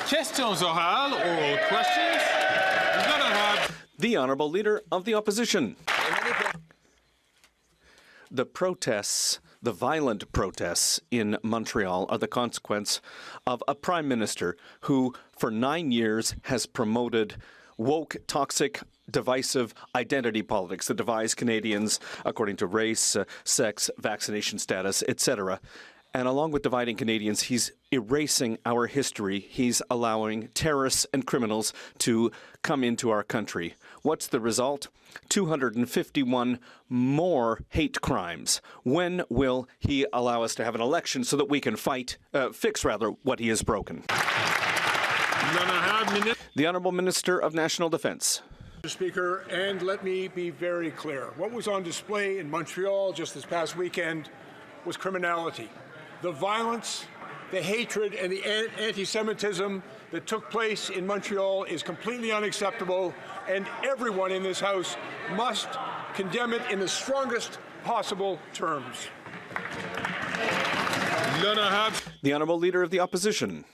Questions orales, oral questions. We're going to have the Honourable Leader of the Opposition. The protests, the violent protests in Montreal are the consequence of a Prime Minister who, for 9 years, has promoted woke, toxic, divisive identity politics that divides Canadians according to race, sex, vaccination status, etc. And along with dividing Canadians, he's erasing our history. He's allowing terrorists and criminals to come into our country. What's the result? 251 more hate crimes. When will he allow us to have an election so that we can fix what he has broken? The Honourable Minister of National Defence. Mr. Speaker, and let me be very clear. What was on display in Montreal just this past weekend was criminality. The violence, the hatred, and the anti-Semitism that took place in Montreal is completely unacceptable, and everyone in this House must condemn it in the strongest possible terms. The Honourable Leader of the Opposition.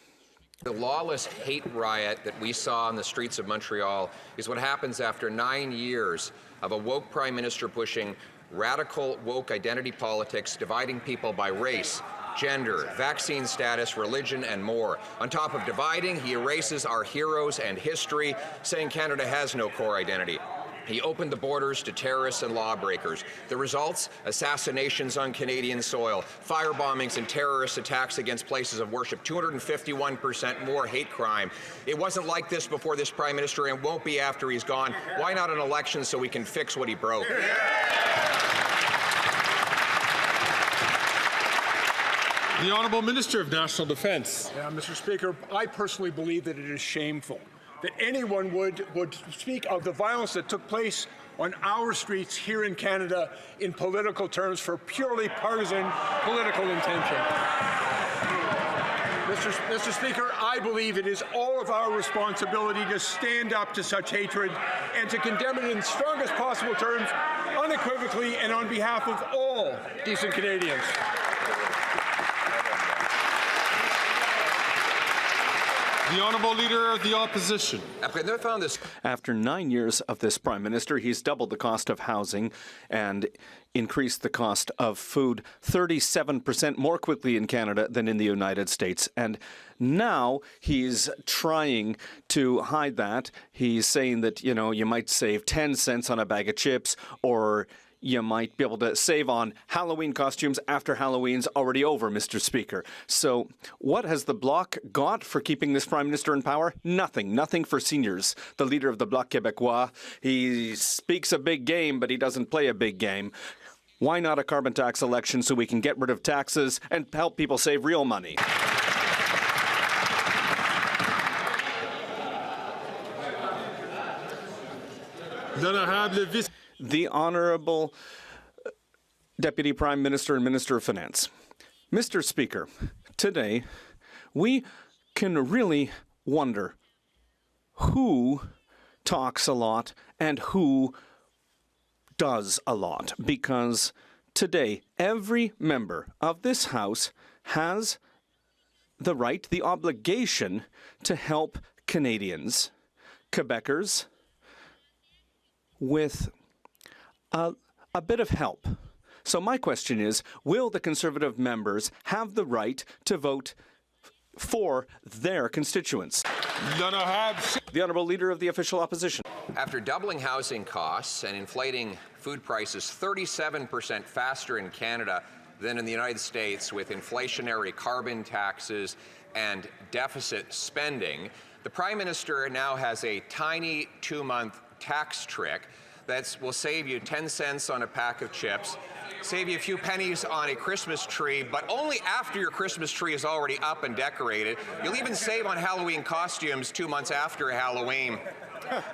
The lawless hate riot that we saw on the streets of Montreal is what happens after 9 years of a woke Prime Minister pushing radical woke identity politics, dividing people by race, gender, vaccine status, religion, and more. On top of dividing, he erases our heroes and history, saying Canada has no core identity. He opened the borders to terrorists and lawbreakers. The results? Assassinations on Canadian soil, firebombings and terrorist attacks against places of worship, 251% more hate crime. It wasn't like this before this Prime Minister and won't be after he's gone. Why not an election so we can fix what he broke? the Honourable Minister of National Defence. Mr. Speaker, I personally believe that it is shameful that anyone would speak of the violence that took place on our streets here in Canada in political terms for purely partisan political intention. Mr. Speaker, I believe it is all of our responsibility to stand up to such hatred and to condemn it in the strongest possible terms, unequivocally and on behalf of all decent Canadians. The Honourable Leader of the Opposition. After 9 years of this Prime Minister, he's doubled the cost of housing and increased the cost of food 37% more quickly in Canada than in the United States. And now he's trying to hide that. He's saying that, you might save 10 cents on a bag of chips, or you might be able to save on Halloween costumes after Halloween's already over, Mr. Speaker. So what has the Bloc got for keeping this Prime Minister in power? Nothing. Nothing for seniors. The leader of the Bloc Québécois, he speaks a big game, but he doesn't play a big game. Why not a carbon tax election so we can get rid of taxes and help people save real money? The Honourable Deputy Prime Minister and Minister of Finance. Mr. Speaker, today we can really wonder who talks a lot and who does a lot, because today every member of this House has the right, the obligation to help Canadians, Quebecers, with a bit of help. So my question is, will the Conservative members have the right to vote for their constituents? The Honourable Leader of the Official Opposition. After doubling housing costs and inflating food prices 37% faster in Canada than in the United States, with inflationary carbon taxes and deficit spending, the Prime Minister now has a tiny 2-month tax trick that will save you 10 cents on a pack of chips, save you a few pennies on a Christmas tree, but only after your Christmas tree is already up and decorated. You'll even save on Halloween costumes 2 months after Halloween.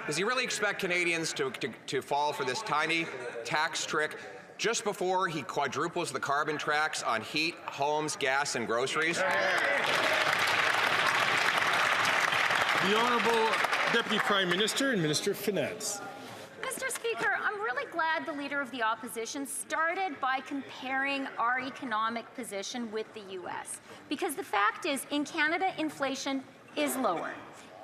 Does he really expect Canadians to fall for this tiny tax trick just before he quadruples the carbon tax on heat, homes, gas, and groceries? The Honourable Deputy Prime Minister and Minister of Finance. Mr. Speaker, I'm really glad the Leader of the Opposition started by comparing our economic position with the U.S. Because the fact is, in Canada, inflation is lower.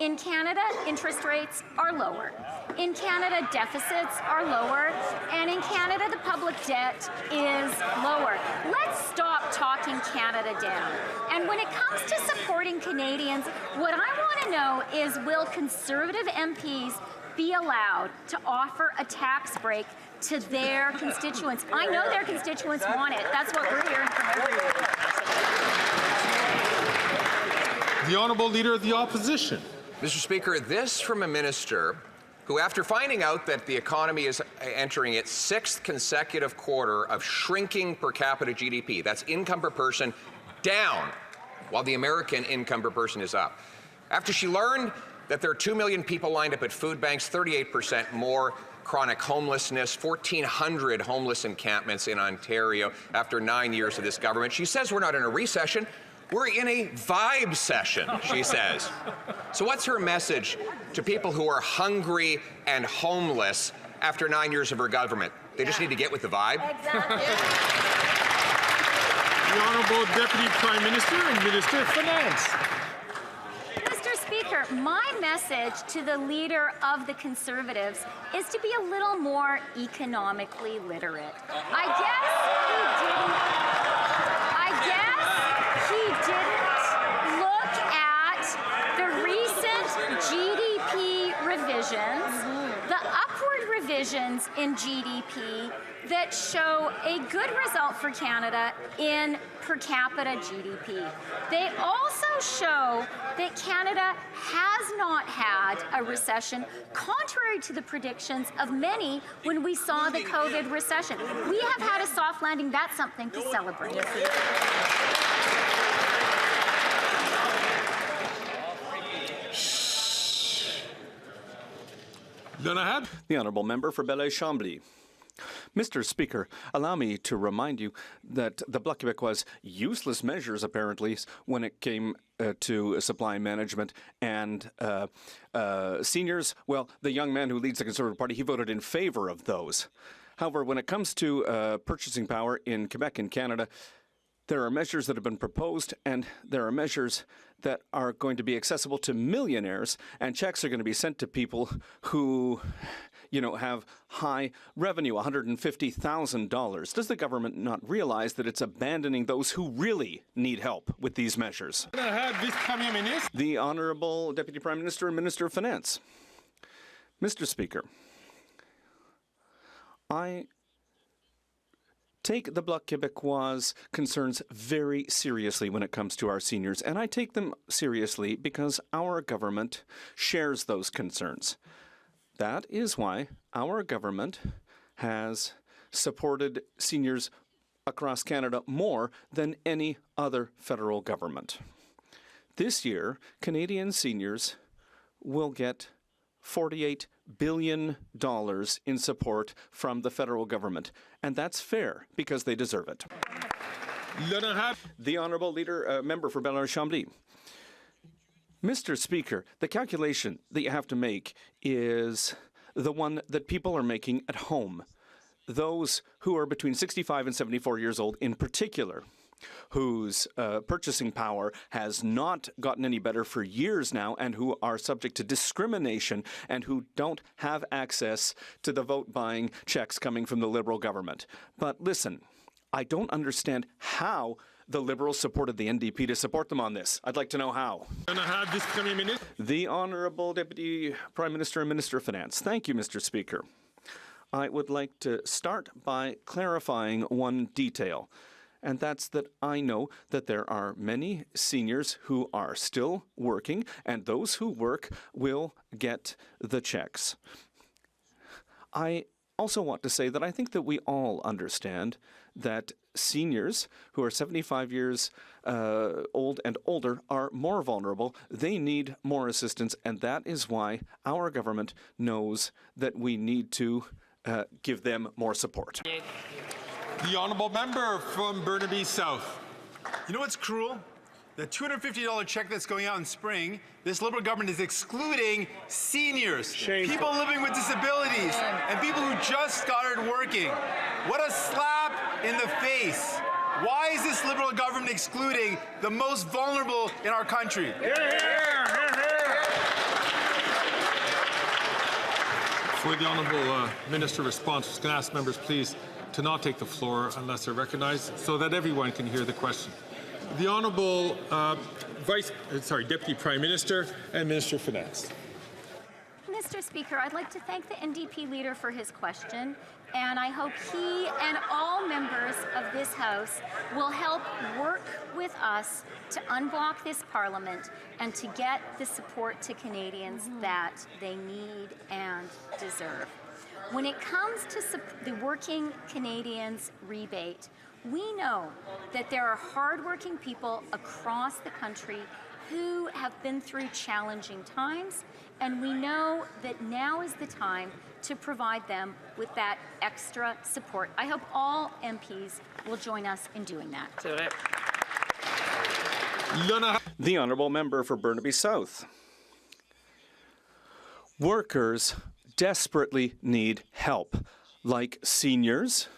In Canada, interest rates are lower. In Canada, deficits are lower. And in Canada, the public debt is lower. Let's stop talking Canada down. And when it comes to supporting Canadians, what I want to know is, will Conservative MPs be allowed to offer a tax break to their constituents? I know their constituents want it. That's what we're hearing from everyone. The Honourable Leader of the Opposition. Mr. Speaker, this from a minister who, after finding out that the economy is entering its 6th consecutive quarter of shrinking per capita GDP, that's income per person down, while the American income per person is up. After she learned that there are 2 million people lined up at food banks, 38% more chronic homelessness, 1,400 homeless encampments in Ontario after 9 years of this government. She says we're not in a recession. We're in a vibe session, she says. So what's her message to people who are hungry and homeless after 9 years of her government? They just need to get with the vibe? Exactly. The Honourable Deputy Prime Minister and Minister of Finance. Mr. Speaker, my message to the Leader of the Conservatives is to be a little more economically literate. I guess he didn't look at the recent GDP revisions, the upward revisions in GDP that show a good result for Canada in per capita GDP. They also show that Canada has not had a recession, contrary to the predictions of many when we saw the COVID recession. We have had a soft landing. That's something to celebrate. The Honourable Member for Belleuil-Chambly. Mr. Speaker, allow me to remind you that the Bloc Québécois' useless measures, apparently, when it came to supply management and seniors, well, the young man who leads the Conservative Party, he voted in favour of those. However, when it comes to purchasing power in Quebec and Canada, there are measures that have been proposed, and there are measures that are going to be accessible to millionaires, and checks are going to be sent to people who, have high revenue, $150,000. Does the government not realize that it's abandoning those who really need help with these measures? The Honourable Deputy Prime Minister and Minister of Finance. Mr. Speaker, I take the Bloc Québécois' concerns very seriously when it comes to our seniors, and I take them seriously because our government shares those concerns. That is why our government has supported seniors across Canada more than any other federal government. This year, Canadian seniors will get $48 billion in support from the federal government, and that's fair because they deserve it. The Honourable Member for Belleuil-Chambly. Mr. Speaker, the calculation that you have to make is the one that people are making at home. Those who are between 65 and 74 years old in particular, whose purchasing power has not gotten any better for years now, and who are subject to discrimination and who don't have access to the vote-buying checks coming from the Liberal government. But listen, I don't understand how the Liberals supported the NDP to support them on this. I'd like to know how. The Honourable Deputy Prime Minister and Minister of Finance. Thank you, Mr. Speaker. I would like to start by clarifying one detail, and that's that I know that there are many seniors who are still working, and those who work will get the checks. I also want to say that I think that we all understand that seniors who are 75 years old and older are more vulnerable. They need more assistance, and that is why our government knows that we need to give them more support. The Honourable Member from Burnaby South. You know what's cruel? The $250 check that's going out in spring, this Liberal government is excluding seniors, people living with disabilities, and people who just started working. What a slap in the face. Why is this Liberal government excluding the most vulnerable in our country? Before the Honourable Minister responds, I'm just going to ask members, please, to not take the floor unless they're recognised, so that everyone can hear the question. The Honourable Deputy Prime Minister and Minister of Finance. Mr. Speaker, I'd like to thank the NDP leader for his question, and I hope he and all members of this House will help work with us to unblock this Parliament and to get the support to Canadians that they need and deserve. When it comes to the Working Canadians rebate, we know that there are hardworking people across the country who have been through challenging times, and we know that now is the time to provide them with that extra support. I hope all MPs will join us in doing that. The Honourable Member for Burnaby South. Workers desperately need help, like seniors,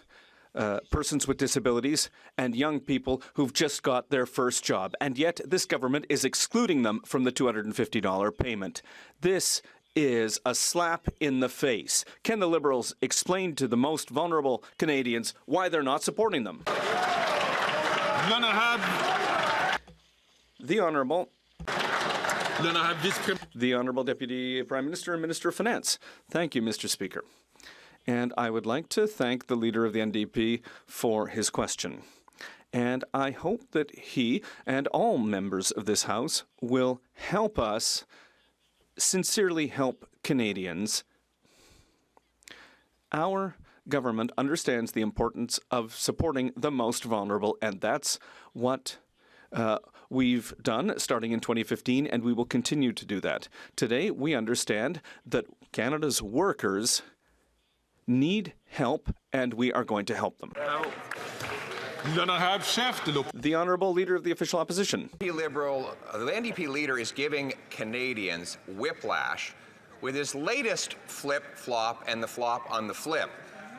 persons with disabilities, and young people who've just got their first job. And yet this government is excluding them from the $250 payment. This is a slap in the face. Can the Liberals explain to the most vulnerable Canadians why they're not supporting them? The Honourable Deputy Prime Minister and Minister of Finance. Thank you, Mr. Speaker. And I would like to thank the Leader of the NDP for his question. And I hope that he and all members of this House will help us sincerely help Canadians. Our government understands the importance of supporting the most vulnerable, and that's what we've done starting in 2015, and we will continue to do that. Today, we understand that Canada's workers need help, and we are going to help them. The Honourable Leader of the Official Opposition. The NDP leader is giving Canadians whiplash with his latest flip-flop and the flop on the flip.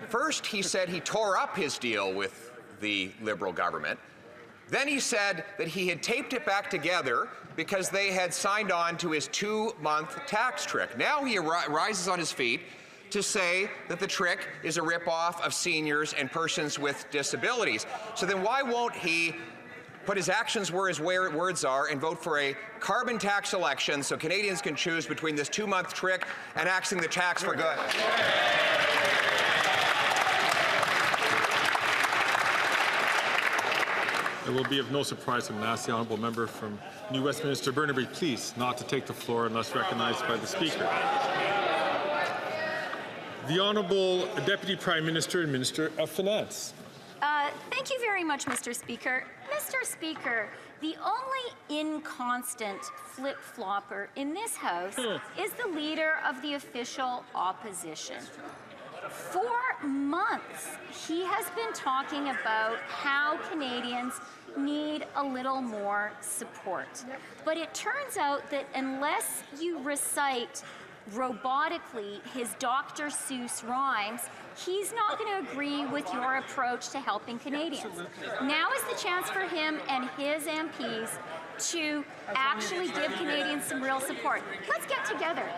First, he said he tore up his deal with the Liberal government. Then he said that he had taped it back together because they had signed on to his 2-month tax trick. Now he rises on his feet to say that the trick is a ripoff of seniors and persons with disabilities. So then why won't he put his actions where his words are and vote for a carbon tax election so Canadians can choose between this 2-month trick and axing the tax for good? It will be of no surprise when I ask the Honourable Member from New Westminster Burnaby, please, not to take the floor unless recognized by the Speaker. The Honourable Deputy Prime Minister and Minister of Finance. Thank you very much, Mr. Speaker. Mr. Speaker, the only inconstant flip-flopper in this House is the Leader of the Official Opposition. For months, he has been talking about how Canadians need a little more support. But it turns out that unless you recite robotically his Dr. Seuss rhymes, he's not going to agree with your approach to helping Canadians. Now is the chance for him and his MPs to actually give Canadians some real support. Let's get together.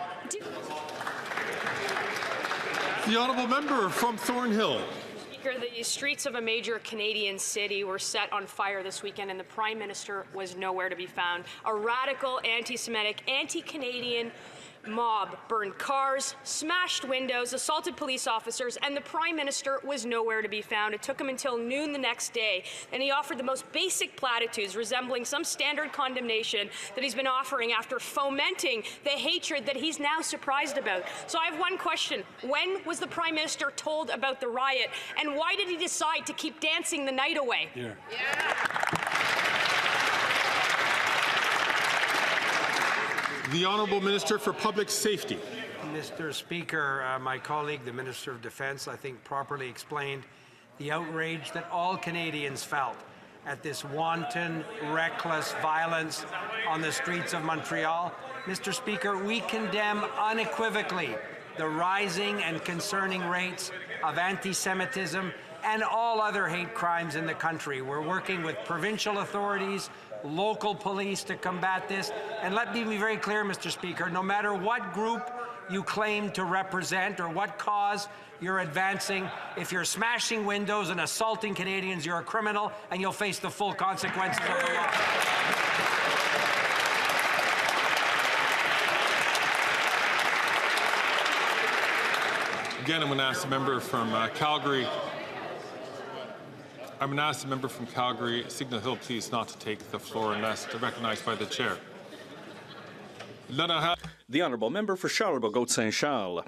The Honourable Member from Thornhill. The streets of a major Canadian city were set on fire this weekend, and the Prime Minister was nowhere to be found. A radical, anti-Semitic, anti-Canadian mob burned cars, smashed windows, assaulted police officers, and the Prime Minister was nowhere to be found. It took him until noon the next day, and he offered the most basic platitudes resembling some standard condemnation that he's been offering after fomenting the hatred that he's now surprised about. So I have one question. When was the Prime Minister told about the riot, and why did he decide to keep dancing the night away? The Honourable Minister for Public Safety. Mr. Speaker, my colleague, the Minister of Defence, I think properly explained the outrage that all Canadians felt at this wanton, reckless violence on the streets of Montreal. Mr. Speaker, we condemn unequivocally the rising and concerning rates of anti-Semitism and all other hate crimes in the country. We're working with provincial authorities, local police to combat this. And let me be very clear, Mr. Speaker, no matter what group you claim to represent or what cause you're advancing. If you're smashing windows and assaulting Canadians, you're a criminal and you'll face the full consequences of the law. Again, I'm going to ask the member from Calgary. I'm going to ask the member from Calgary, Signal Hill, please not to take the floor unless recognized by the chair. The honourable member for Charlebourg-Saint-Charles.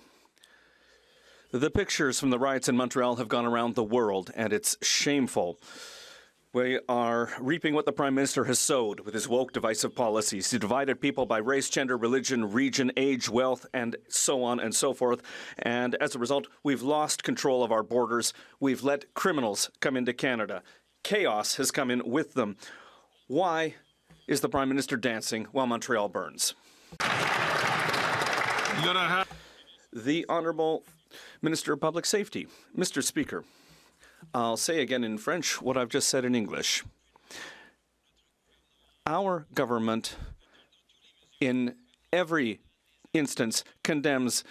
The pictures from the riots in Montreal have gone around the world, and it's shameful. We are reaping what the Prime Minister has sowed with his woke, divisive policies. He divided people by race, gender, religion, region, age, wealth, and so on and so forth. And as a result, we've lost control of our borders. We've let criminals come into Canada. Chaos has come in with them. Why is the Prime Minister dancing while Montreal burns? The Honourable Minister of Public Safety. Mr. Speaker, I'll say again in French what I've just said in English. Our government, in every instance, condemns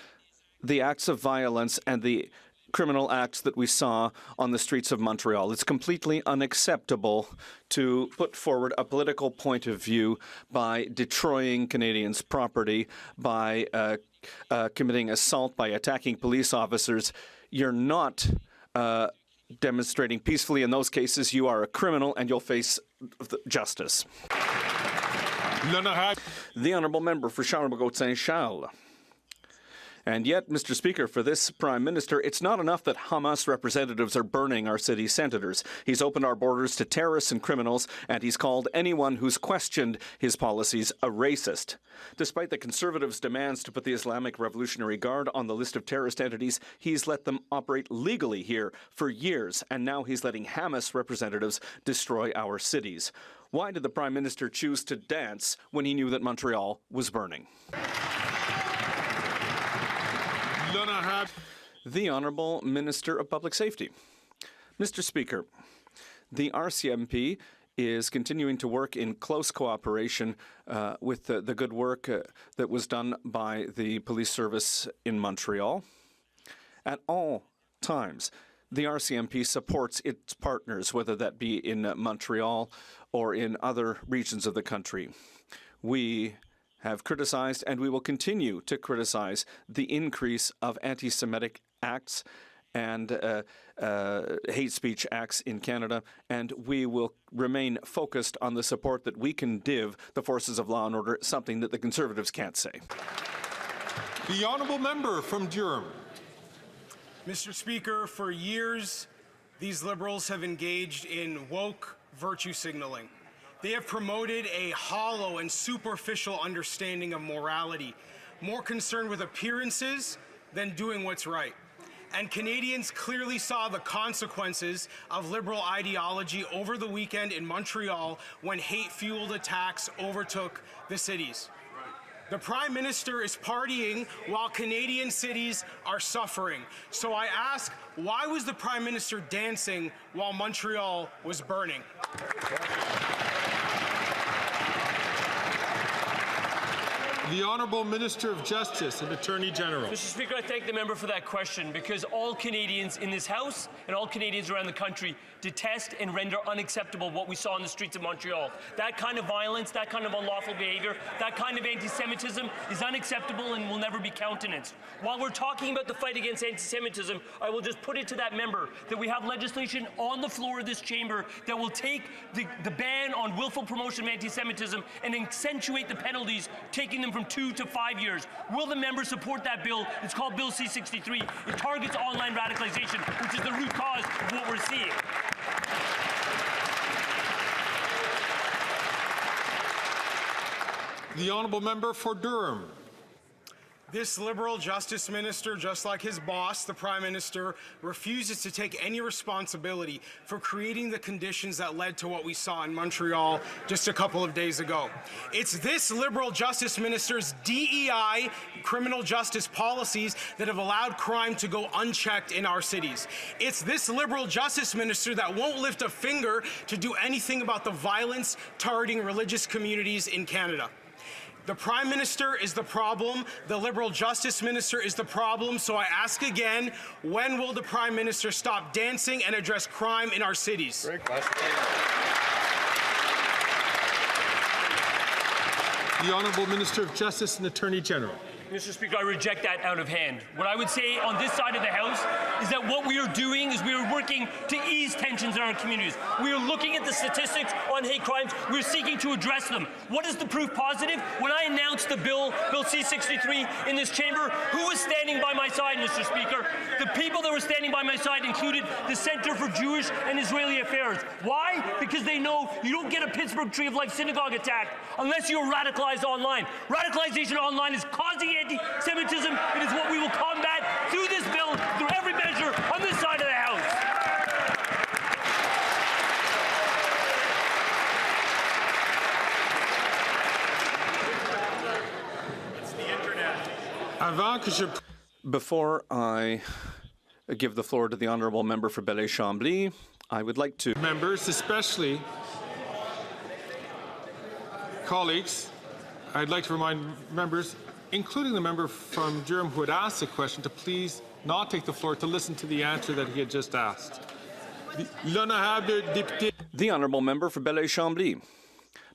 the acts of violence and the criminal acts that we saw on the streets of Montreal. It's completely unacceptable to put forward a political point of view by destroying Canadians' property, by committing assault, by attacking police officers. You're not demonstrating peacefully in those cases. You are a criminal and you'll face justice. The honourable member for Charlebourg-Saint-Charles. And yet, Mr. Speaker, for this Prime Minister, it's not enough that Hamas representatives are burning our city senators. He's opened our borders to terrorists and criminals, and he's called anyone who's questioned his policies a racist. Despite the Conservatives' demands to put the Islamic Revolutionary Guard on the list of terrorist entities, he's let them operate legally here for years, and now he's letting Hamas representatives destroy our cities. Why did the Prime Minister choose to dance when he knew that Montreal was burning? The Honourable Minister of Public Safety. Mr. Speaker, the RCMP is continuing to work in close cooperation with the good work that was done by the police service in Montreal. At all times, the RCMP supports its partners, whether that be in Montreal or in other regions of the country. We have criticized, and we will continue to criticize, the increase of anti-Semitic acts and hate speech acts in Canada, and we will remain focused on the support that we can give the forces of law and order, something that the Conservatives can't say. The honourable member from Durham. Mr. Speaker, for years, these Liberals have engaged in woke virtue signaling. They have promoted a hollow and superficial understanding of morality, more concerned with appearances than doing what's right. And Canadians clearly saw the consequences of Liberal ideology over the weekend in Montreal when hate-fueled attacks overtook the cities. The Prime Minister is partying while Canadian cities are suffering. So I ask, why was the Prime Minister dancing while Montreal was burning? The Honourable Minister of Justice and Attorney General. Mr. Speaker, I thank the member for that question because all Canadians in this House and all Canadians around the country detest and render unacceptable what we saw in the streets of Montreal. That kind of violence, that kind of unlawful behaviour, that kind of anti-Semitism is unacceptable and will never be countenanced. While we're talking about the fight against anti-Semitism, I will just put it to that member that we have legislation on the floor of this chamber that will take the ban on willful promotion of anti-Semitism and accentuate the penalties, taking them from 2 to 5 years. Will the member support that bill? It's called Bill C-63. It targets online radicalization, which is the root cause of what we're seeing. The honourable member for Durham. This Liberal Justice Minister, just like his boss, the Prime Minister, refuses to take any responsibility for creating the conditions that led to what we saw in Montreal just a couple of days ago. It's this Liberal Justice Minister's DEI criminal justice policies that have allowed crime to go unchecked in our cities. It's this Liberal Justice Minister that won't lift a finger to do anything about the violence targeting religious communities in Canada. The Prime Minister is the problem. The Liberal Justice Minister is the problem. So I ask again, when will the Prime Minister stop dancing and address crime in our cities? The Honourable Minister of Justice and Attorney General. Mr. Speaker, I reject that out of hand. What I would say on this side of the House is that what we are doing is we are working to ease tensions in our communities. We are looking at the statistics on hate crimes. We're seeking to address them. What is the proof positive? When I announced the Bill C-63 in this chamber, who was standing by my side, Mr. Speaker? The people that were standing by my side included the Center for Jewish and Israeli Affairs. Why? Because they know you don't get a Pittsburgh Tree of Life synagogue attack unless you're radicalized online. Radicalization online is causing anti-Semitism. It is what we will combat through this bill, through every measure on this side of the House. It's the internet. Before I give the floor to the Honourable Member for Belleuil-Chambly, I would like to... Members, especially colleagues, I'd like to remind members, including the member from Durham who had asked the question, to please not take the floor, to listen to the answer that he had just asked. The Honourable Member for Belleuil-Chambly.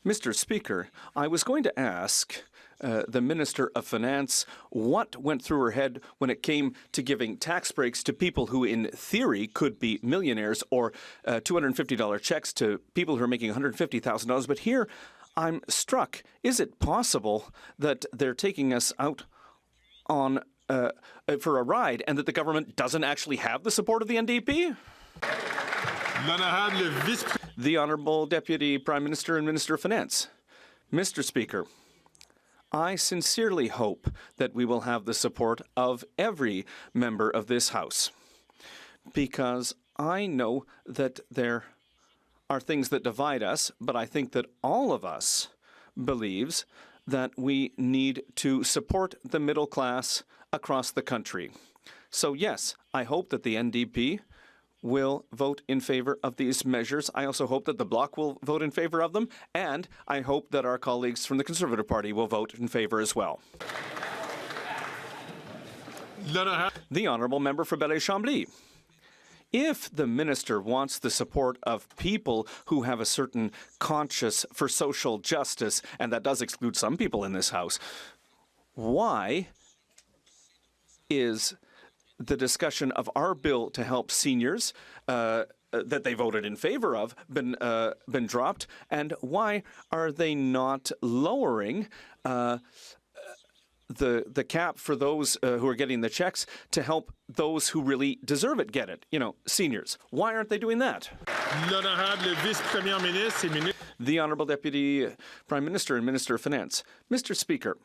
Mr. Speaker, I was going to ask the Minister of Finance what went through her head when it came to giving tax breaks to people who in theory could be millionaires, or $250 checks to people who are making $150,000. But here I'm struck. Is it possible that they're taking us out on for a ride and that the government doesn't actually have the support of the NDP? The Honourable Deputy Prime Minister and Minister of Finance. Mr. Speaker, I sincerely hope that we will have the support of every member of this House, because I know that there are things that divide us, but I think that all of us believes that we need to support the middle class across the country. So yes, I hope that the NDP will vote in favor of these measures. I also hope that the Bloc will vote in favor of them, and I hope that our colleagues from the Conservative Party will vote in favor as well. The Honourable Member for Belleuil-Chambly. If the minister wants the support of people who have a certain conscience for social justice, and that does exclude some people in this House, why is the discussion of our bill to help seniors that they voted in favor of been dropped, and why are they not lowering the cap for those who are getting the checks to help those who really deserve it get it? You know, seniors. Why aren't they doing that? The Honourable Deputy Prime Minister and Minister of Finance. Mr. Speaker,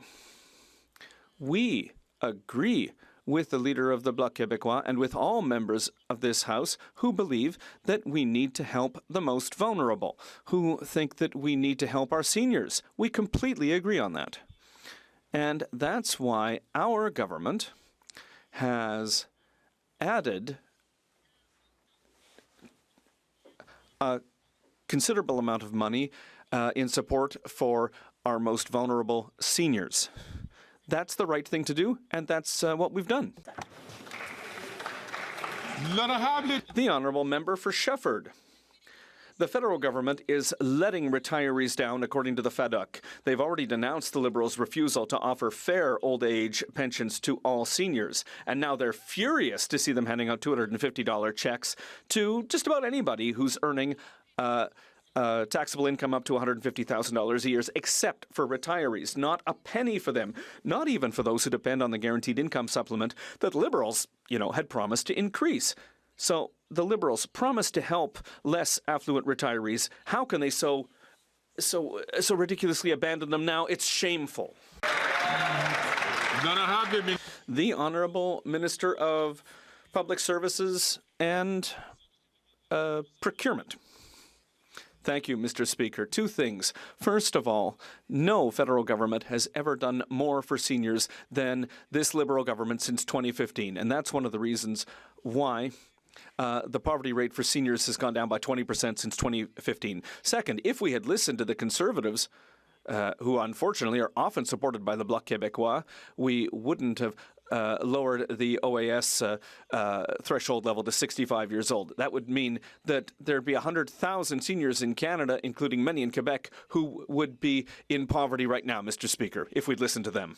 we agree with the leader of the Bloc Québécois and with all members of this House who believe that we need to help the most vulnerable, who think that we need to help our seniors. We completely agree on that. And that's why our government has added a considerable amount of money in support for our most vulnerable seniors. That's the right thing to do, and that's what we've done. The Honourable Member for Shefford. The federal government is letting retirees down, according to the FADUC. They've already denounced the Liberals' refusal to offer fair old age pensions to all seniors, and now they're furious to see them handing out $250 checks to just about anybody who's earning taxable income up to $150,000 a year, except for retirees. Not a penny for them, not even for those who depend on the guaranteed income supplement that Liberals, had promised to increase. So the Liberals promised to help less affluent retirees. How can they so ridiculously abandon them now? It's shameful. The Honourable Minister of Public Services and Procurement. Thank you, Mr. Speaker. Two things. First of all, no federal government has ever done more for seniors than this Liberal government since 2015, and that's one of the reasons why the poverty rate for seniors has gone down by 20% since 2015. Second, if we had listened to the Conservatives who unfortunately are often supported by the Bloc Québécois, we wouldn't have lowered the OAS threshold level to 65 years old. That would mean that there'd be 100,000 seniors in Canada, including many in Quebec, who would be in poverty right now, Mr. Speaker, if we'd listen to them.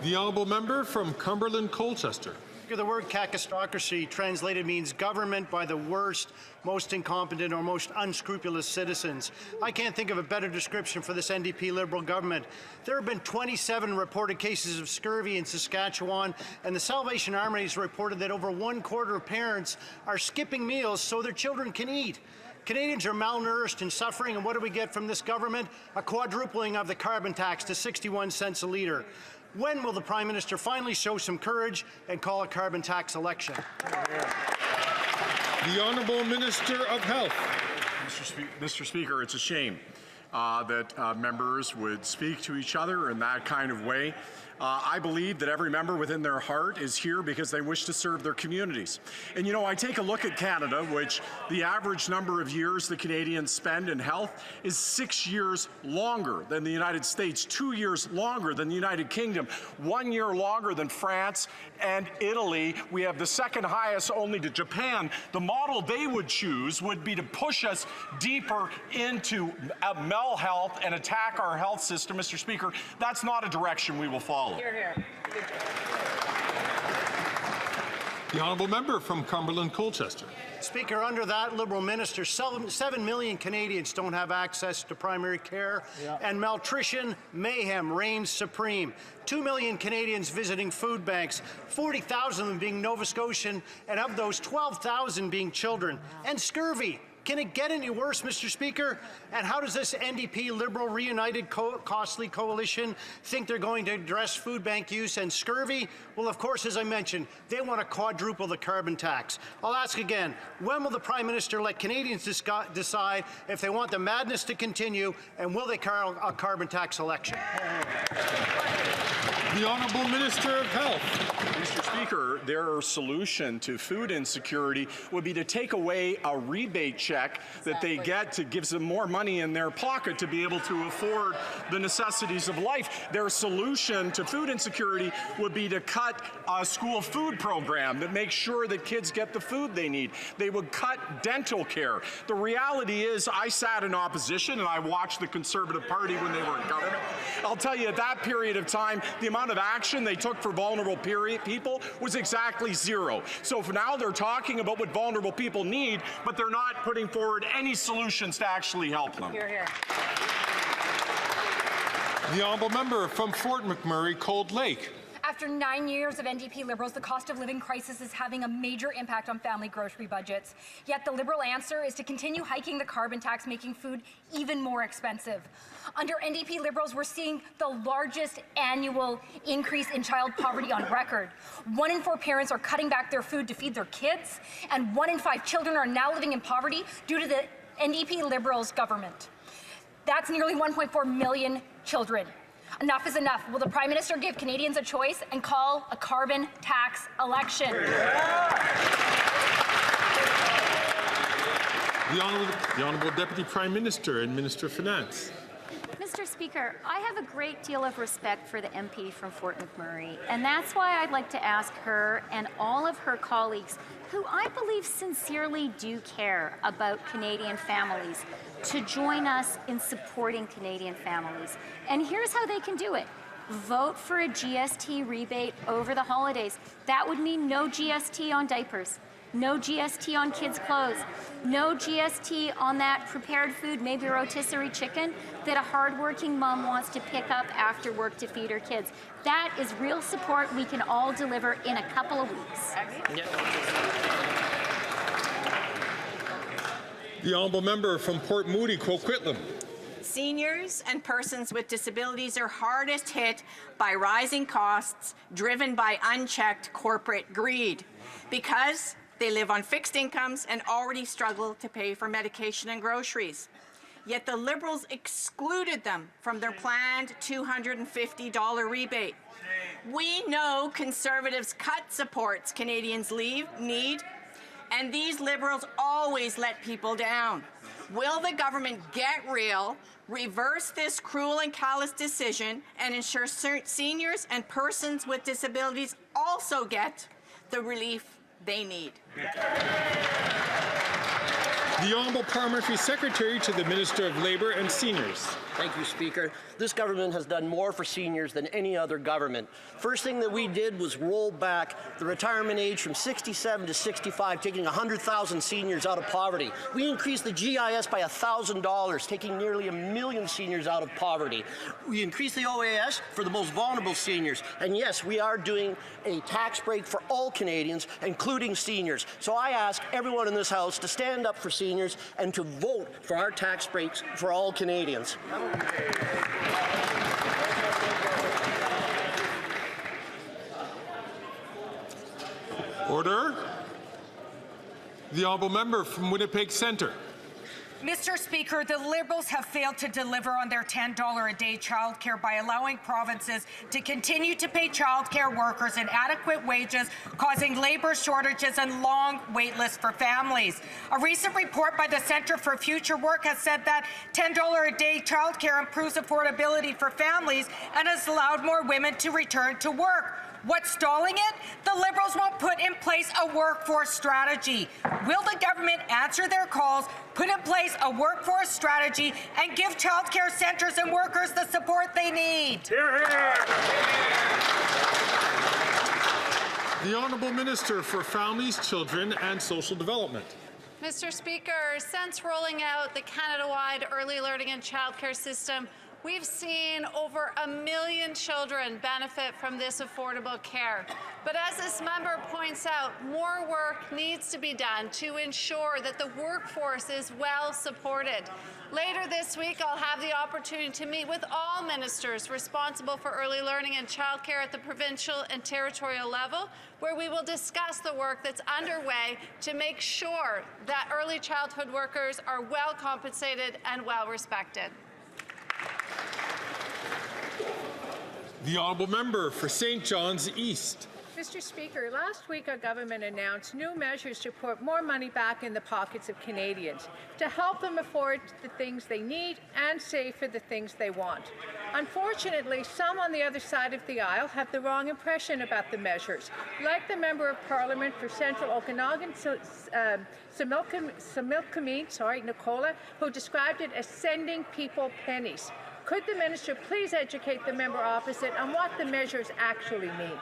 The honourable member from Cumberland Colchester. The word kakistocracy translated means government by the worst, most incompetent or most unscrupulous citizens. I can't think of a better description for this NDP Liberal government. There have been 27 reported cases of scurvy in Saskatchewan, and the Salvation Army has reported that over 1/4 of parents are skipping meals so their children can eat. Canadians are malnourished and suffering, and what do we get from this government? A quadrupling of the carbon tax to 61 cents a litre. When will the Prime Minister finally show some courage and call a carbon tax election? The Honourable Minister of Health. Mr. Speaker, it's a shame that members would speak to each other in that kind of way. I believe that every member within their heart is here because they wish to serve their communities. And you know, I take a look at Canada, which the average number of years the Canadians spend in health is 6 years longer than the United States, 2 years longer than the United Kingdom, 1 year longer than France and Italy. We have the second highest only to Japan. The model they would choose would be to push us deeper into malhealth and attack our health system. Mr. Speaker, that's not a direction we will follow. Hear, hear. The honourable member from Cumberland Colchester. Speaker, under that Liberal minister, 7 million Canadians don't have access to primary care, and malnutrition mayhem reigns supreme. 2 million Canadians visiting food banks, 40,000 of them being Nova Scotian, and of those, 12,000 being children. And scurvy. Can it get any worse, Mr. Speaker? And how does this NDP Liberal Reunited Costly Coalition think they're going to address food bank use and scurvy? Well, of course, as I mentioned, they want to quadruple the carbon tax. I'll ask again, when will the Prime Minister let Canadians decide if they want the madness to continue, and will they call a carbon tax election? The Honourable Minister of Health. Mr. Speaker, their solution to food insecurity would be to take away a rebate check that they get to give them more money in their pocket to be able to afford the necessities of life. Their solution to food insecurity would be to cut a school food program that makes sure that kids get the food they need. They would cut dental care. The reality is, I sat in opposition and I watched the Conservative Party when they were in government. I'll tell you, at that period of time, the amount of action they took for vulnerable people was exactly zero. So for now they're talking about what vulnerable people need, but they're not putting forward any solutions to actually help them. Hear, hear. The honourable member from Fort McMurray, Cold Lake. After 9 years of NDP Liberals, the cost of living crisis is having a major impact on family grocery budgets. Yet the Liberal answer is to continue hiking the carbon tax, making food even more expensive. Under NDP Liberals, we're seeing the largest annual increase in child poverty on record. 1 in 4 parents are cutting back their food to feed their kids, and 1 in 5 children are now living in poverty due to the NDP Liberals government. That's nearly 1.4 million children. Enough is enough. Will the Prime Minister give Canadians a choice and call a carbon tax election? The Honourable Deputy Prime Minister and Minister of Finance. Mr. Speaker, I have a great deal of respect for the MP from Fort McMurray, and that's why I'd like to ask her and all of her colleagues, who I believe sincerely do care about Canadian families, to join us in supporting Canadian families. And here's how they can do it. Vote for a GST rebate over the holidays. That would mean no GST on diapers, no GST on kids' clothes, no GST on that prepared food, maybe rotisserie chicken, that a hardworking mom wants to pick up after work to feed her kids. That is real support we can all deliver in a couple of weeks. The honourable member from Port Moody, Coquitlam. Seniors and persons with disabilities are hardest hit by rising costs driven by unchecked corporate greed because they live on fixed incomes and already struggle to pay for medication and groceries. Yet the Liberals excluded them from their planned $250 rebate. We know Conservatives cut supports Canadians need, and these Liberals always let people down. Will the government get real, reverse this cruel and callous decision and ensure seniors and persons with disabilities also get the relief they need. The Honourable Parliamentary Secretary to the Minister of Labour and Seniors. Thank you, Speaker. This government has done more for seniors than any other government. First thing that we did was roll back the retirement age from 67 to 65, taking 100,000 seniors out of poverty. We increased the GIS by $1,000, taking nearly 1 million seniors out of poverty. We increased the OAS for the most vulnerable seniors. And yes, we are doing a tax break for all Canadians, including seniors. So I ask everyone in this House to stand up for seniors and to vote for our tax breaks for all Canadians. Order. The Honourable Member from Winnipeg Centre. Mr. Speaker, the Liberals have failed to deliver on their $10 a day childcare by allowing provinces to continue to pay childcare workers inadequate wages, causing labour shortages and long wait lists for families. A recent report by the Centre for Future Work has said that $10 a day childcare improves affordability for families and has allowed more women to return to work. What's stalling it? The Liberals won't put in place a workforce strategy. Will the government answer their calls, put in place a workforce strategy, and give childcare centres and workers the support they need? Hear, hear. The Honourable Minister for Families, Children and Social Development. Mr. Speaker, since rolling out the Canada-wide early learning and childcare system, we've seen over 1 million children benefit from this affordable care. But as this member points out, more work needs to be done to ensure that the workforce is well supported. Later this week, I'll have the opportunity to meet with all ministers responsible for early learning and childcare at the provincial and territorial level, where we will discuss the work that's underway to make sure that early childhood workers are well compensated and well respected. The Honourable Member for St. John's East. Mr. Speaker, last week our government announced new measures to put more money back in the pockets of Canadians to help them afford the things they need and save for the things they want. Unfortunately, some on the other side of the aisle have the wrong impression about the measures, like the Member of Parliament for Central Okanagan, Similkameen, Nicola, who described it as sending people pennies. Could the Minister please educate the member opposite on what the measures actually mean?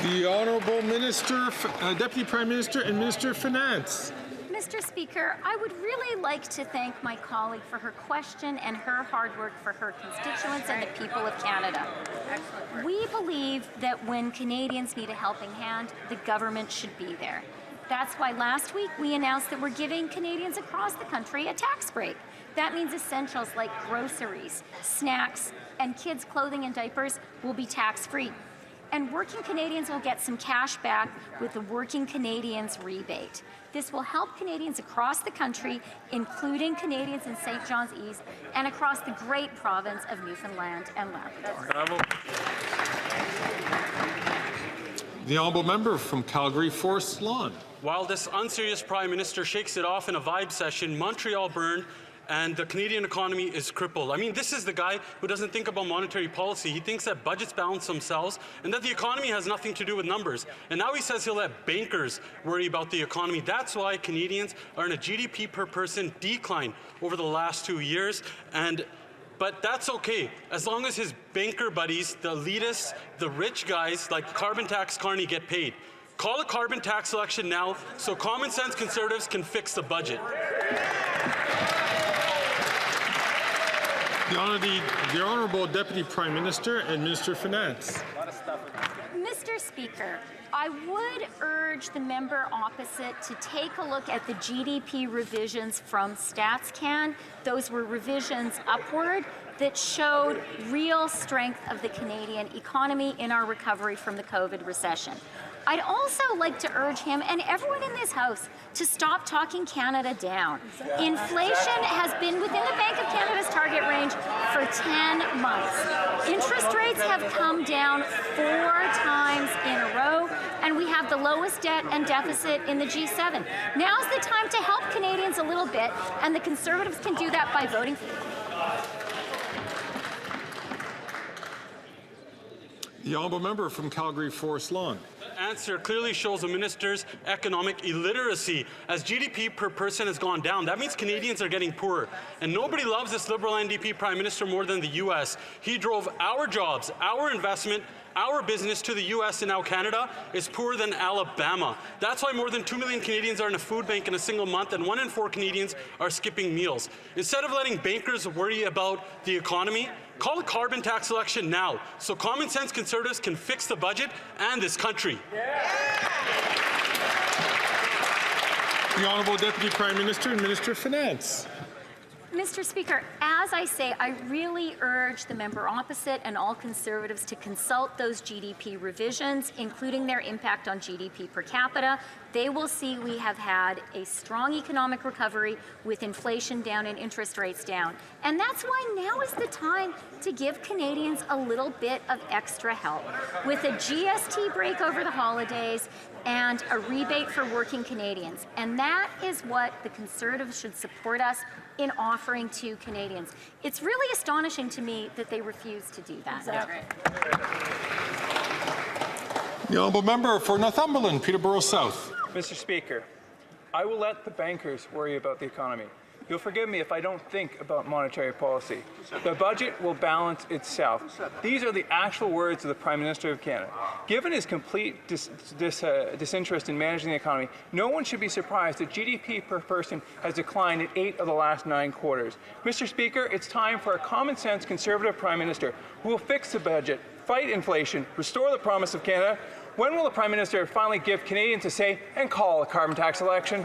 The Honourable Minister, Deputy Prime Minister and Minister of Finance. Mr. Speaker, I would really like to thank my colleague for her question and her hard work for her constituents and the people of Canada. We believe that when Canadians need a helping hand, the government should be there. That's why last week we announced that we're giving Canadians across the country a tax break. That means essentials like groceries, snacks, and kids' clothing and diapers will be tax-free. And working Canadians will get some cash back with the Working Canadians rebate. This will help Canadians across the country, including Canadians in St. John's East and across the great province of Newfoundland and Labrador. The Honourable Member from Calgary Forest Lawn. While this unserious Prime Minister shakes it off in a vibe session, Montreal burned and the Canadian economy is crippled. I mean, this is the guy who doesn't think about monetary policy. He thinks that budgets balance themselves and that the economy has nothing to do with numbers. And now he says he'll let bankers worry about the economy. That's why Canadians are in a GDP per person decline over the last 2 years. But that's okay, as long as his banker buddies, the elitists, the rich guys like Carbon Tax Carney get paid. Call a carbon tax election now so common sense Conservatives can fix the budget. The Honourable Deputy Prime Minister and Minister of Finance. Mr. Speaker, I would urge the member opposite to take a look at the GDP revisions from StatsCan. Those were revisions upward that showed real strength of the Canadian economy in our recovery from the COVID recession. I'd also like to urge him and everyone in this House to stop talking Canada down. Inflation has been within the Bank of Canada's target range for 10 months. Interest rates have come down 4 times in a row, and we have the lowest debt and deficit in the G7. Now's the time to help Canadians a little bit, and the Conservatives can do that by voting. The honourable member from Calgary Forest Lawn. Answer clearly shows the minister's economic illiteracy. As GDP per person has gone down, that means Canadians are getting poorer. And nobody loves this Liberal NDP Prime Minister more than the U.S. He drove our jobs, our investment, our business to the U.S., and now Canada is poorer than Alabama. That's why more than 2 million Canadians are in a food bank in a single month, and 1 in 4 Canadians are skipping meals. Instead of letting bankers worry about the economy, call a carbon tax election now, so common sense Conservatives can fix the budget and this country. The Honourable Deputy Prime Minister and Minister of Finance. Mr. Speaker, as I say, I really urge the member opposite and all Conservatives to consult those GDP revisions, including their impact on GDP per capita. They will see we have had a strong economic recovery with inflation down and interest rates down. And that's why now is the time to give Canadians a little bit of extra help. With a GST break over the holidays and a rebate for working Canadians. And that is what the Conservatives should support us in offering to Canadians. It's really astonishing to me that they refuse to do that. Exactly. The honourable member for Northumberland, Peterborough South. Mr. Speaker, I will let the bankers worry about the economy. You'll forgive me if I don't think about monetary policy. The budget will balance itself. These are the actual words of the Prime Minister of Canada. Given his complete disinterest in managing the economy, no one should be surprised that GDP per person has declined in 8 of the last 9 quarters. Mr. Speaker, it's time for a common-sense Conservative Prime Minister who will fix the budget, fight inflation, restore the promise of Canada. When will the Prime Minister finally give Canadians a say and call a carbon tax election?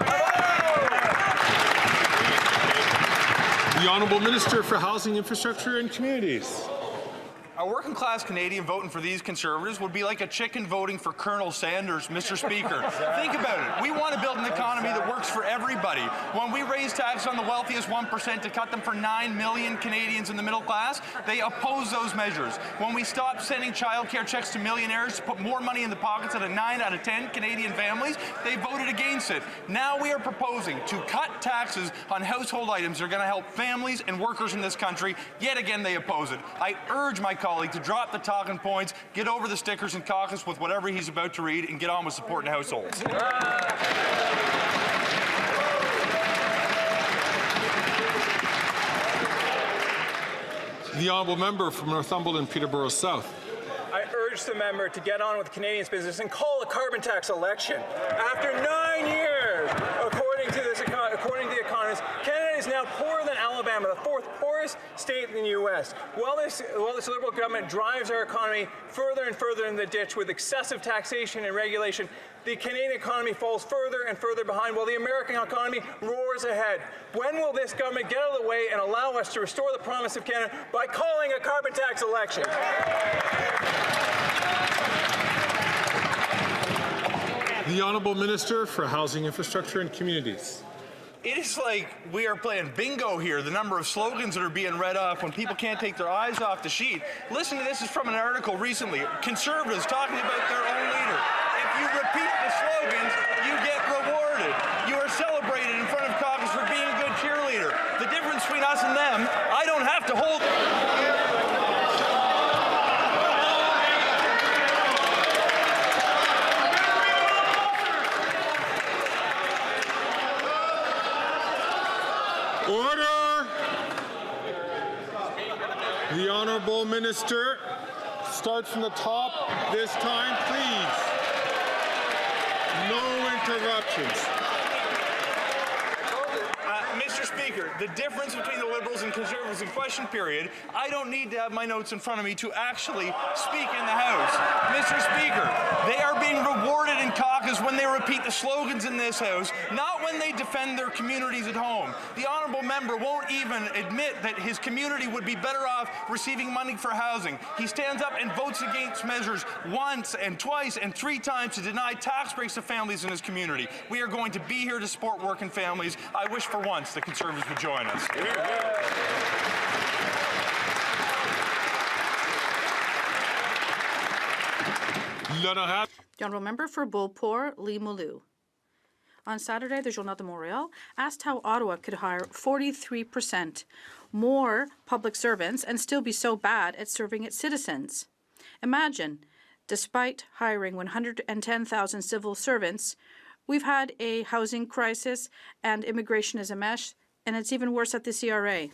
The Honourable Minister for Housing, Infrastructure and Communities. A working class Canadian voting for these Conservatives would be like a chicken voting for Colonel Sanders, Mr. Speaker. Think about it. We want to build an economy that works for everybody. When we raise taxes on the wealthiest 1% to cut them for 9 million Canadians in the middle class, they oppose those measures. When we stop sending childcare checks to millionaires to put more money in the pockets of 9 out of 10 Canadian families, they voted against it. Now we are proposing to cut taxes on household items that are going to help families and workers in this country. Yet again, they oppose it. I urge my colleague to drop the talking points, get over the stickers and caucus with whatever he's about to read, and get on with supporting households. The honourable member from Northumberland, Peterborough South. I urge the member to get on with Canadians' business and call a carbon tax election. After 9 years, according to The Economist, Canada is now poorer than Alabama, the 4th poorest state in the U.S. While this Liberal government drives our economy further and further in the ditch with excessive taxation and regulation, the Canadian economy falls further and further behind while the American economy roars ahead. When will this government get out of the way and allow us to restore the promise of Canada by calling a carbon tax election? The Honourable Minister for Housing, Infrastructure and Communities. It is like we are playing bingo here, the number of slogans that are being read off when people can't take their eyes off the sheet. Listen to this, is from an article recently. Conservatives talking about their own leader. If you repeat the slogans, you get rewarded. You are celebrated in front of caucus for being a good cheerleader. The difference between us and them, I don't have to hold Order! The Honourable Minister, start from the top this time, please. No interruptions. Mr. Speaker, the difference between the Liberals and Conservatives in question period, I don't need to have my notes in front of me to actually speak in the House. Mr. Speaker, they are being rewarded in caucus when they repeat the slogans in this House, not when they defend their communities at home. The honourable member won't even admit that his community would be better off receiving money for housing. He stands up and votes against measures once and twice and 3 times to deny tax breaks to families in his community. We are going to be here to support working families. I wish for once the Conservatives would join us. L'honorable. The honourable member for Beauport, Limoilou. On Saturday, the Journal de Montréal asked how Ottawa could hire 43% more public servants and still be so bad at serving its citizens. Imagine, despite hiring 110,000 civil servants, we've had a housing crisis and immigration is a mess, and it's even worse at the CRA.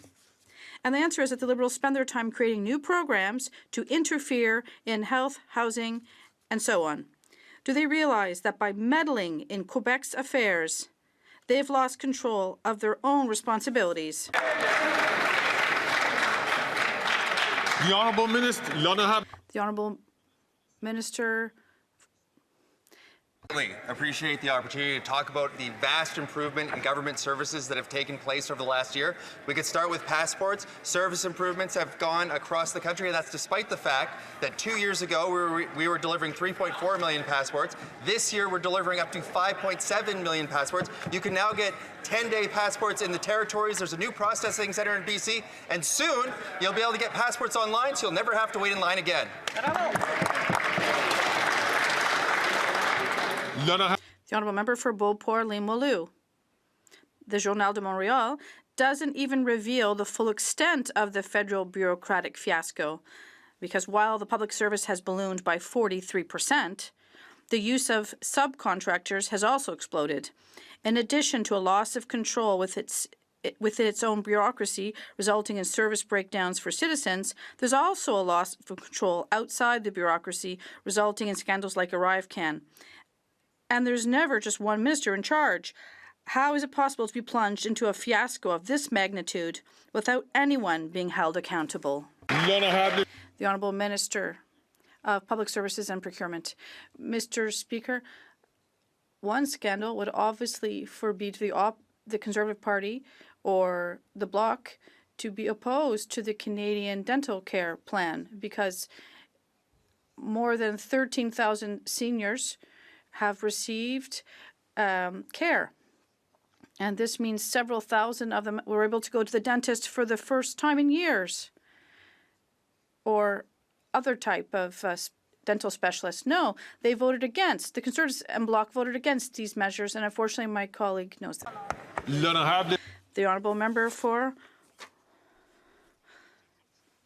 And the answer is that the Liberals spend their time creating new programs to interfere in health, housing, and so on. Do they realize that by meddling in Quebec's affairs, they've lost control of their own responsibilities? The Honourable Minister. L'honorable. The Honourable Minister. Appreciate the opportunity to talk about the vast improvement in government services that have taken place over the last year. We could start with passports. Service improvements have gone across the country, and that's despite the fact that 2 years ago we were delivering 3.4 million passports. This year we're delivering up to 5.7 million passports. You can now get 10-day passports in the territories. There's a new processing center in BC, and soon you'll be able to get passports online, so you'll never have to wait in line again. The honourable member for Beauport, Limoilou. The Journal de Montréal doesn't even reveal the full extent of the federal bureaucratic fiasco, because while the public service has ballooned by 43%, the use of subcontractors has also exploded. In addition to a loss of control within its own bureaucracy, resulting in service breakdowns for citizens, there's also a loss of control outside the bureaucracy, resulting in scandals like ArriveCan. And there's never just one minister in charge. How is it possible to be plunged into a fiasco of this magnitude without anyone being held accountable? The Honourable Minister of Public Services and Procurement. Mr. Speaker, one scandal would obviously forbid the Conservative Party or the Bloc to be opposed to the Canadian Dental Care Plan, because more than 13,000 seniors have received care. And this means several thousand of them were able to go to the dentist for the first time in years, or other type of dental specialists. No, they voted against. The Conservatives and Bloc voted against these measures, and unfortunately my colleague knows that. The honourable member for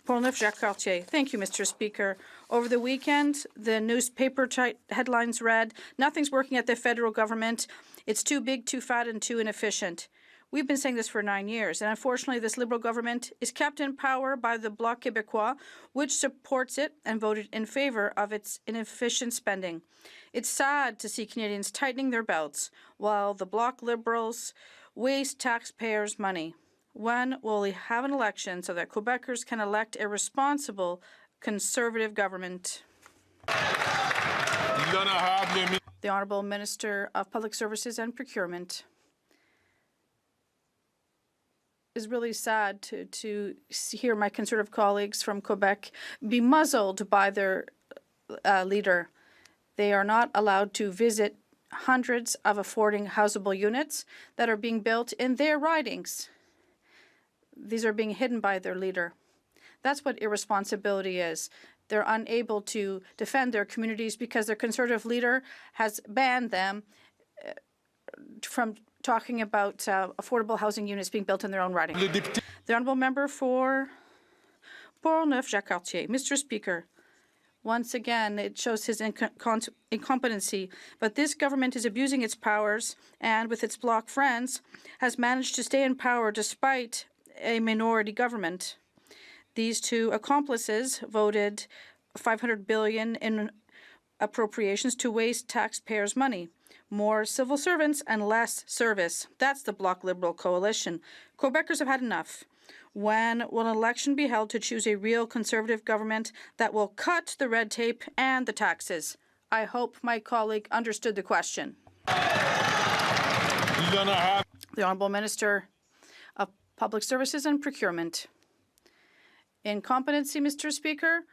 Portneuf-Jacques-Cartier. Thank you, Mr. Speaker. Over the weekend, the newspaper headlines read, "Nothing's working at the federal government. It's too big, too fat, and too inefficient." We've been saying this for 9 years, and unfortunately this Liberal government is kept in power by the Bloc Québécois, which supports it and voted in favour of its inefficient spending. It's sad to see Canadians tightening their belts while the Bloc Liberals waste taxpayers' money. When will we have an election so that Quebecers can elect a responsible Conservative government? The Honourable Minister of Public Services and Procurement. It's really sad to hear my Conservative colleagues from Quebec be muzzled by their leader. They are not allowed to visit hundreds of affording housable units that are being built in their ridings. These are being hidden by their leader. That's what irresponsibility is. They're unable to defend their communities because their Conservative leader has banned them from talking about affordable housing units being built in their own riding. The honourable member for Portneuf-Jacques-Cartier. Mr. Speaker, once again, it shows his incompetency, but this government is abusing its powers and, with its Bloc friends, has managed to stay in power despite a minority government. These two accomplices voted $500 billion in appropriations to waste taxpayers' money. More civil servants and less service. That's the Bloc Liberal coalition. Quebecers have had enough. When will an election be held to choose a real Conservative government that will cut the red tape and the taxes? I hope my colleague understood the question. The Honourable Minister of Public Services and Procurement. Incompetency, Mr. Speaker.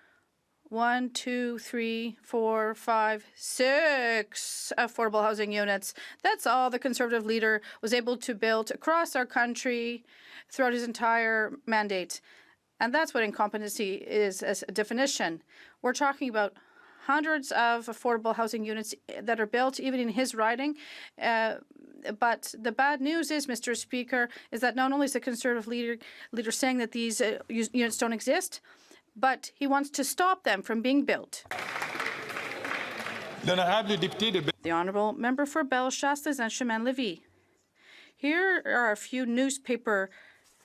1, 2, 3, 4, 5, 6 affordable housing units. That's all the Conservative leader was able to build across our country throughout his entire mandate. And that's what incompetency is as a definition. We're talking about hundreds of affordable housing units that are built, even in his riding. But the bad news is, Mr. Speaker, is that not only is the Conservative leader saying that these units don't exist, but he wants to stop them from being built. The Honourable Member for Bellechasse, Saint-Germain-Lévis. Here are a few newspaper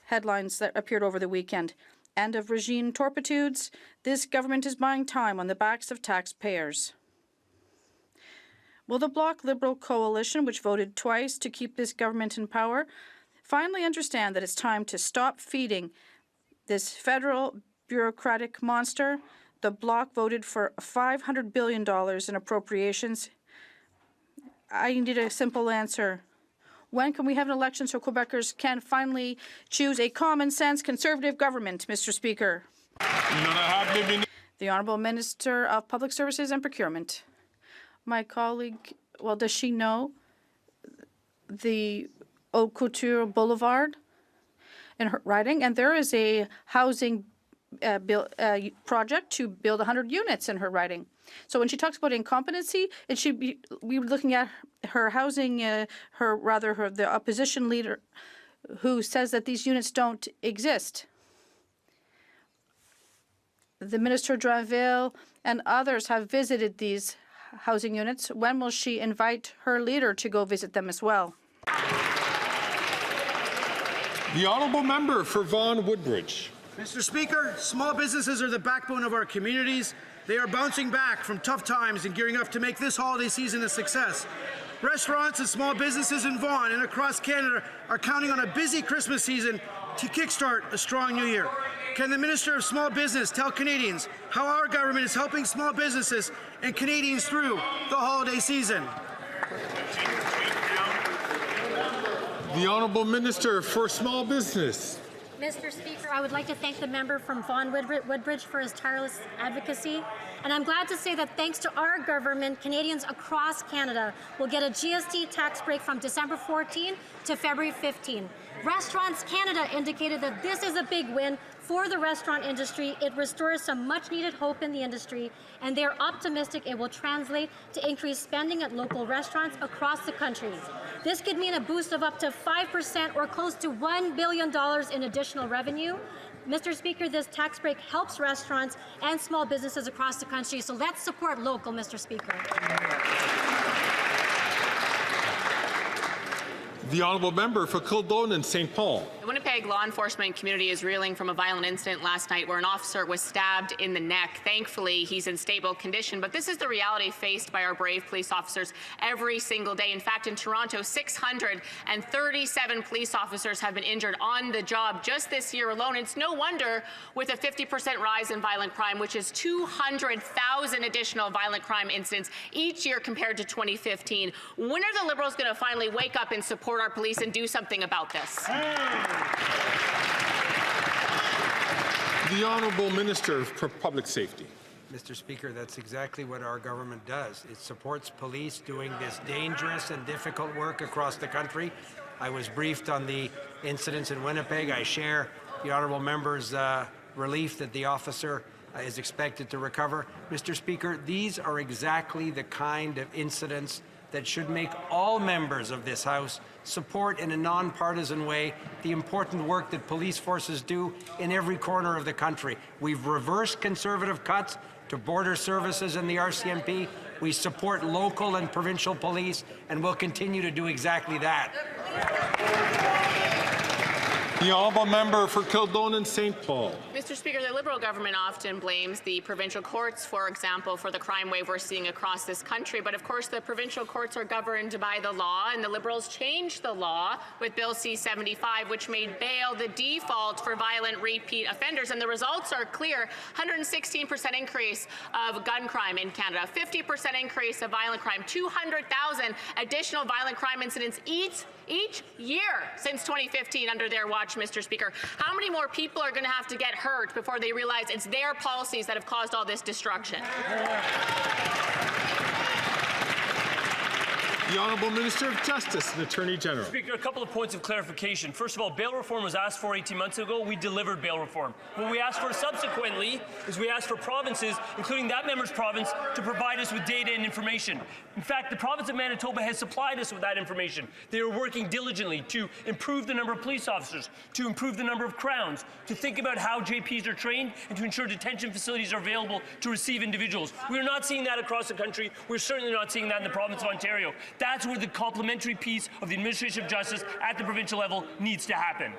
headlines that appeared over the weekend. End of regime turpitudes. This government is buying time on the backs of taxpayers. Will the Bloc Liberal coalition, which voted twice to keep this government in power, finally understand that it's time to stop feeding this federal bureaucratic monster? The Bloc voted for $500 billion in appropriations. I need a simple answer. When can we have an election so Quebecers can finally choose a common-sense Conservative government, Mr. Speaker? The Honourable Minister of Public Services and Procurement. My colleague, well, does she know the Haute Couture Boulevard in her riding? And there is a housing project to build 100 units in her riding. So when she talks about incompetency, it should be we were looking at her housing, the opposition leader, who says that these units don't exist. The Minister Drainville and others have visited these housing units. When will she invite her leader to go visit them as well? The Honourable Member for Vaughan Woodbridge. Mr. Speaker, small businesses are the backbone of our communities. They are bouncing back from tough times and gearing up to make this holiday season a success. Restaurants and small businesses in Vaughan and across Canada are counting on a busy Christmas season to kickstart a strong new year. Can the Minister of Small Business tell Canadians how our government is helping small businesses and Canadians through the holiday season? The Honourable Minister for Small Business. Mr. Speaker, I would like to thank the member from Vaughan Woodbridge for his tireless advocacy. And I'm glad to say that thanks to our government, Canadians across Canada will get a GST tax break from December 14 to February 15. Restaurants Canada indicated that this is a big win for the restaurant industry. It restores some much-needed hope in the industry, and they're optimistic it will translate to increased spending at local restaurants across the country. This could mean a boost of up to 5% or close to $1 billion in additional revenue. Mr. Speaker, this tax break helps restaurants and small businesses across the country, so let's support local, Mr. Speaker. The Honourable Member for Kildonan, St. Paul. The Winnipeg law enforcement community is reeling from a violent incident last night where an officer was stabbed in the neck. Thankfully, he's in stable condition, but this is the reality faced by our brave police officers every single day. In fact, in Toronto, 637 police officers have been injured on the job just this year alone. It's no wonder with a 50% rise in violent crime, which is 200,000 additional violent crime incidents each year compared to 2015. When are the Liberals going to finally wake up and support our police and do something about this? The Honourable Minister for Public Safety. Mr. Speaker, that's exactly what our government does. It supports police doing this dangerous and difficult work across the country. I was briefed on the incidents in Winnipeg. I share the honourable member's relief that the officer is expected to recover. Mr. Speaker, these are exactly the kind of incidents that should make all members of this House support in a nonpartisan way the important work that police forces do in every corner of the country. We've reversed Conservative cuts to border services and the RCMP. We support local and provincial police, and we'll continue to do exactly that. The Honourable Member for Kildonan, St. Paul. Mr. Speaker, the Liberal government often blames the provincial courts, for example, for the crime wave we're seeing across this country. But of course, the provincial courts are governed by the law, and the Liberals changed the law with Bill C-75, which made bail the default for violent repeat offenders. And the results are clear. 116% increase of gun crime in Canada, 50% increase of violent crime, 200,000 additional violent crime incidents each year since 2015 under their watch, Mr. Speaker. How many more people are going to have to get hurt before they realize it's their policies that have caused all this destruction? The Honourable Minister of Justice and Attorney General. Speaker, a couple of points of clarification. First of all, bail reform was asked for 18 months ago. We delivered bail reform. What we asked for subsequently is we asked for provinces, including that member's province, to provide us with data and information. In fact, the province of Manitoba has supplied us with that information. They are working diligently to improve the number of police officers, to improve the number of crowns, to think about how JPs are trained, and to ensure detention facilities are available to receive individuals. We are not seeing that across the country. We're certainly not seeing that in the province of Ontario. That's where the complementary piece of the administration of justice at the provincial level needs to happen.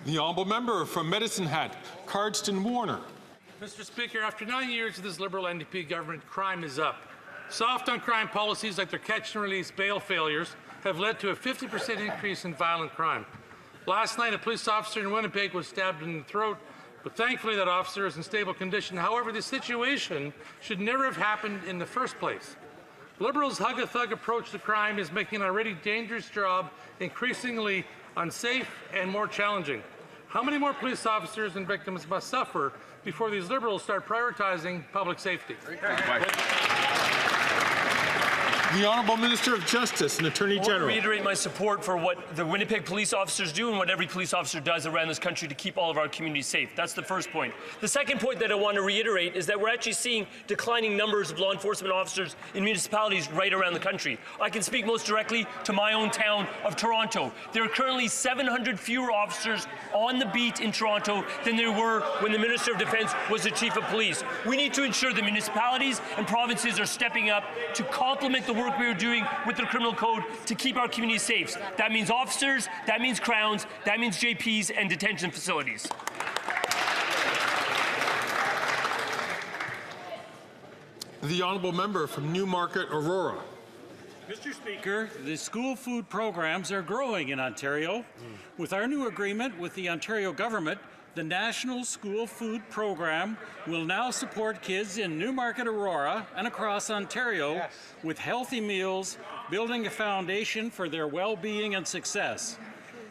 The Honourable Member from Medicine Hat, Cardston Warner. Mr. Speaker, after 9 years of this Liberal NDP government, crime is up. Soft on crime policies like their catch and release bail failures have led to a 50% increase in violent crime. Last night, a police officer in Winnipeg was stabbed in the throat, but thankfully that officer is in stable condition. However, this situation should never have happened in the first place. Liberals' hug-a-thug approach to crime is making an already dangerous job increasingly unsafe and more challenging. How many more police officers and victims must suffer before these Liberals start prioritizing public safety? The Honourable Minister of Justice and Attorney General. I want to reiterate my support for what the Winnipeg police officers do and what every police officer does around this country to keep all of our communities safe. That's the first point. The second point that I want to reiterate is that we're actually seeing declining numbers of law enforcement officers in municipalities right around the country. I can speak most directly to my own town of Toronto. There are currently 700 fewer officers on the beat in Toronto than there were when the Minister of Defence was the Chief of Police. We need to ensure that municipalities and provinces are stepping up to complement the work we are doing with the criminal code to keep our communities safe. That means officers, that means crowns, that means JPs and detention facilities. The Honourable Member from Newmarket, Aurora. Mr. Speaker, the school food programs are growing in Ontario. With our new agreement with the Ontario government, the National School Food Program will now support kids in Newmarket, Aurora and across Ontario with healthy meals, building a foundation for their well-being and success.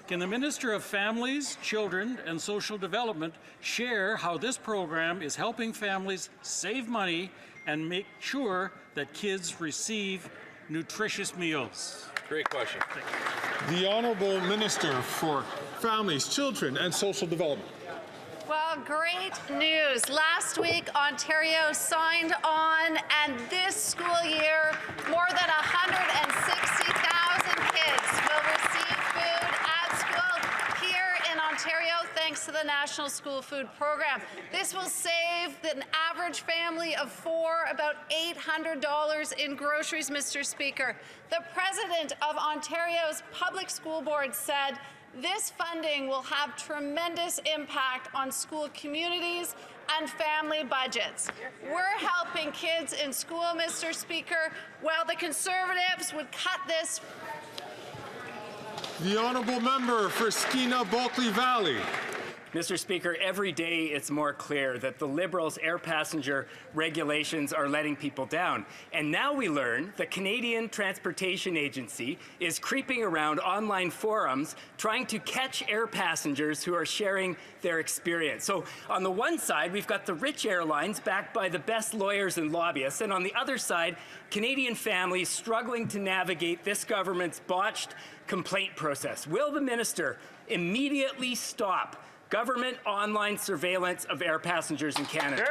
Can the Minister of Families, Children and Social Development share how this program is helping families save money and make sure that kids receive nutritious meals? Great question. The Honourable Minister for Families, Children and Social Development. Well, great news. Last week, Ontario signed on, and this school year, more than 160,000 kids will receive food at school here in Ontario, thanks to the National School Food Program. This will save an average family of four about $800 in groceries, Mr. Speaker. The president of Ontario's Public School Board said this funding will have tremendous impact on school communities and family budgets. We're helping kids in school, Mr. Speaker, while the Conservatives would cut this. The Honourable Member for Skeena-Bulkley Valley. Mr. Speaker, every day it's more clear that the Liberals' air passenger regulations are letting people down. And now we learn the Canadian Transportation Agency is creeping around online forums trying to catch air passengers who are sharing their experience. So on the one side, we've got the rich airlines backed by the best lawyers and lobbyists, and on the other side, Canadian families struggling to navigate this government's botched complaint process. Will the minister immediately stop government online surveillance of air passengers in Canada?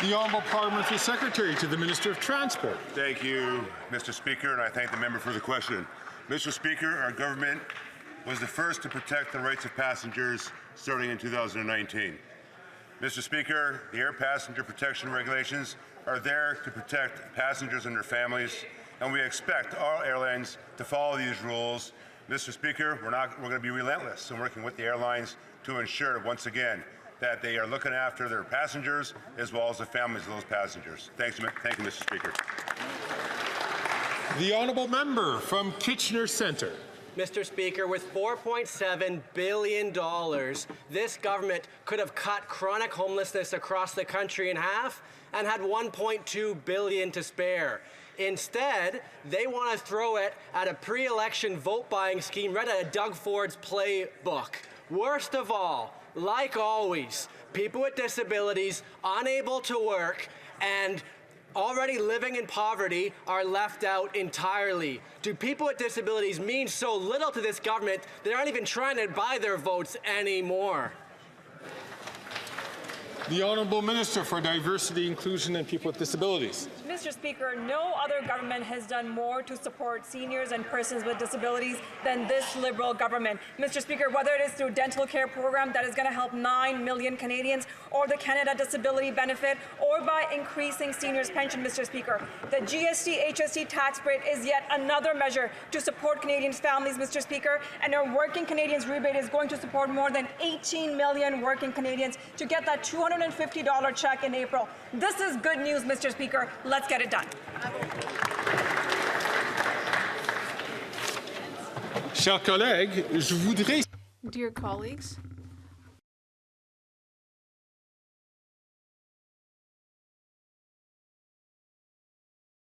The Honourable Parliamentary Secretary to the Minister of Transport. Thank you, Mr. Speaker, and I thank the member for the question. Mr. Speaker, our government was the first to protect the rights of passengers starting in 2019. Mr. Speaker, the air passenger protection regulations are there to protect passengers and their families, and we expect all airlines to follow these rules. Mr. Speaker, we're going to be relentless in working with the airlines to ensure, once again, that they are looking after their passengers as well as the families of those passengers. Thank you, Mr. Speaker. The Honourable Member from Kitchener Centre. Mr. Speaker, with $4.7 billion, this government could have cut chronic homelessness across the country in half and had $1.2 billion to spare. Instead, they want to throw it at a pre-election vote-buying scheme right out of Doug Ford's playbook. Worst of all, like always, people with disabilities, unable to work, and already living in poverty are left out entirely. Do people with disabilities mean so little to this government that they aren't even trying to buy their votes anymore? The Honourable Minister for Diversity, Inclusion and People with Disabilities. Mr. Speaker, no other government has done more to support seniors and persons with disabilities than this Liberal government. Mr. Speaker, whether it is through dental care program that is going to help 9 million Canadians, or the Canada Disability Benefit, or by increasing seniors' pension, Mr. Speaker. The GST-HST tax break is yet another measure to support Canadians' families, Mr. Speaker, and our Working Canadians rebate is going to support more than 18 million working Canadians to get that $250 check in April. This is good news, Mr. Speaker. Let's get it done. Chers collègues, je voudrais... Dear colleagues,